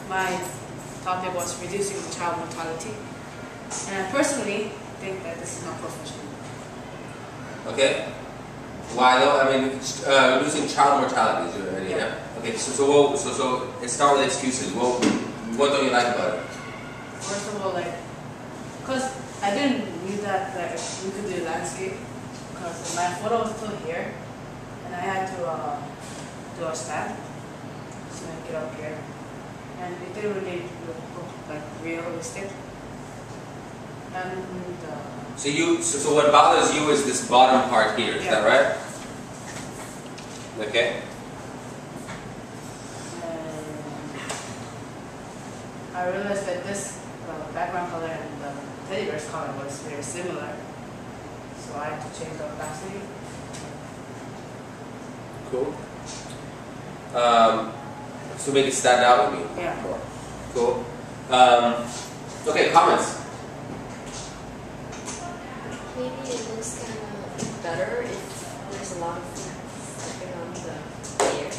my topic was reducing child mortality, and I personally think that this is not professional. Okay. Why though? I mean, reducing child mortality is your idea. Yeah. Okay. So let's start with excuses. What don't you like about it? First of all, because I didn't knew that we could do landscape, because my photo was still here, and I had to do a stand, so make it up here, and it didn't really look like realistic. And so what bothers you is this bottom part here. Is that right? Okay. And I realized that this background color and the teddy bear's color was very similar, so I had to change the opacity. Cool. So make it stand out with me. Yeah. More. Cool. Okay, comments. Maybe it looks kind of better if there's a lot of feet stepping on the air.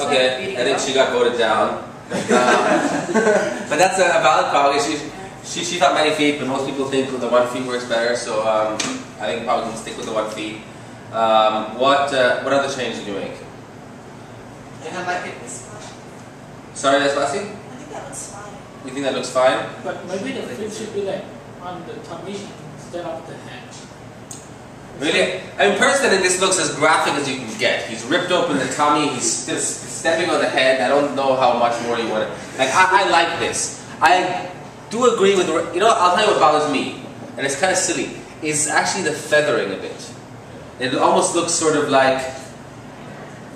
Okay, I think she got voted down. But that's a valid call. She thought many feet, but most people think the 1 feet works better. So I think probably can stick with the 1 feet. What other changes do you make? I like it this way. Sorry, that's Lassie? I think that looks fine. You think that looks fine? But maybe the feet should be like on the tummy instead of the hand. Really? I mean, personally, this looks as graphic as you can get. He's ripped open the tummy, he's just stepping on the head. I don't know how much more you want to... Like, I like this. I do agree with... You know, I'll tell you what bothers me, and it's kind of silly, is actually the feathering of it. It almost looks sort of like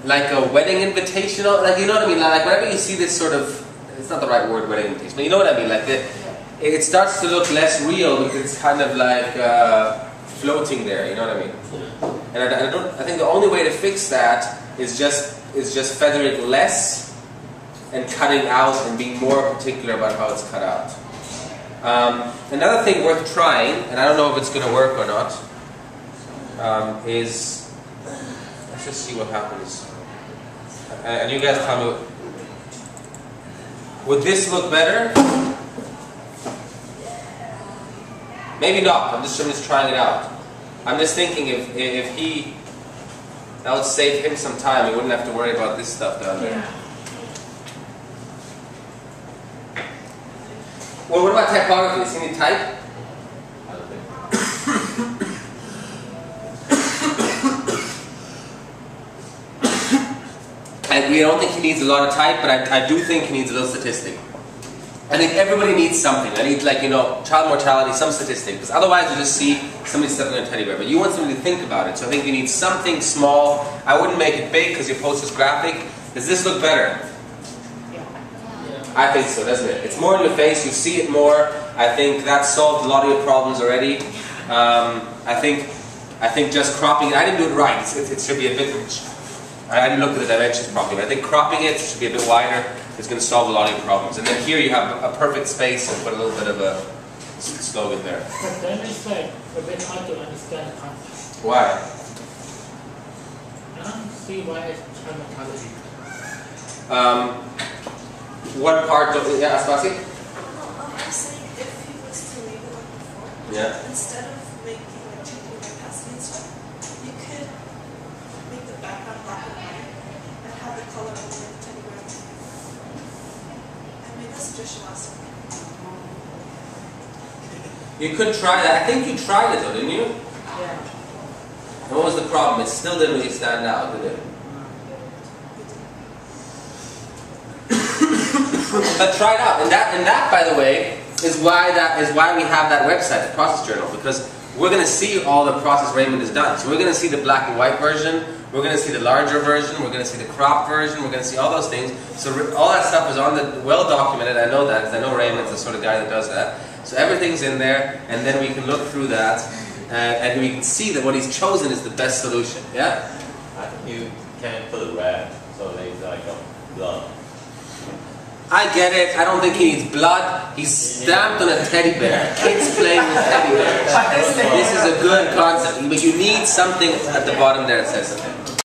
a wedding invitation. Like, you know what I mean? Like, whenever you see this sort of... It's not the right word, wedding invitation, but you know what I mean? Like, it starts to look less real because it's kind of like... floating there, you know what I mean? And I think the only way to fix that is just feathering less and cutting out and being more particular about how it's cut out. Another thing worth trying, and I don't know if it's going to work or not, is let's just see what happens. And you guys tell me, would this look better? Maybe not. I'm just trying it out. I'm just thinking if that would save him some time. He wouldn't have to worry about this stuff down there. Yeah. Well, what about typography? Is he need type? I don't think he needs a lot of type, but I do think he needs a little statistic. I think everybody needs something. I need, like, you know, child mortality, some statistic, because otherwise you just see somebody stepping on a teddy bear. But you want somebody to think about it, so I think you need something small. I wouldn't make it big because your post is graphic. Does this look better? Yeah. I think so, doesn't it? It's more in your face. You see it more. I think that solved a lot of your problems already. I think just cropping it. I didn't do it right. It should be a bit. I didn't look at the dimensions properly. But I think cropping it should be a bit wider. It's going to solve a lot of your problems. And then here you have a perfect space and put a little bit of a slogan there. But then it's like a bit hard to understand the concept. Why? I don't see why it's child mortality. What part of it? Yeah, Aspasi? I'm saying if he was to leave it like before, Yeah. instead of changing the opacity and stuff, you could make the background black and white and have the color only in the teddy bear. I made that suggestion last week. You could try that. I think you tried it though, didn't you? Yeah. And what was the problem? It still didn't really stand out, did it? But try it out. And that, by the way, is why we have that website, the Process Journal, because we're going to see all the process Raymond has done. So we're going to see the black and white version, we're going to see the larger version, we're going to see the crop version, we're going to see all those things. So all that stuff is on the well documented. I know that because I know Raymond's the sort of guy that does that. So everything's in there, and then we can look through that, and we can see that what he's chosen is the best solution. Yeah. I think you can put it red, so there's like a blood. I get it. I don't think he needs blood. He's stamped on a teddy bear. Kids playing with teddy bears. This is a good concept, but you need something at the bottom there that says something.